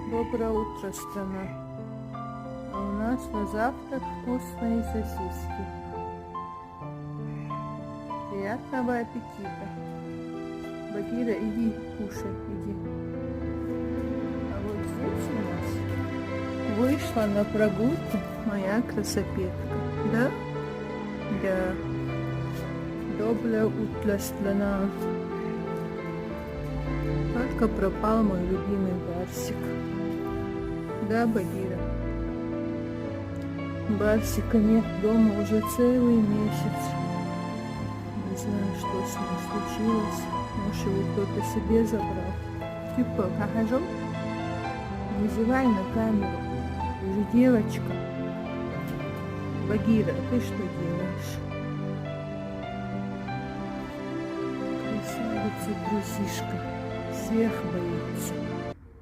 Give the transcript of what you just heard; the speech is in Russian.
Доброе утро, страна. А у нас на завтрак вкусные сосиски. Приятного аппетита. Багира, иди кушай, иди. А вот здесь у нас вышла на прогулку моя красопетка. Да? Да. Доброе утро, страна. Только пропал мой любимый Барсик. Да, Багира? Барсика нет дома уже целый месяц. Не знаю, что с ним случилось. Может, его кто-то себе забрал. Типа, похожу? Не зевай на камеру. Ты же девочка. Багира, ты что делаешь? Красавица, трусишка. Всех боится.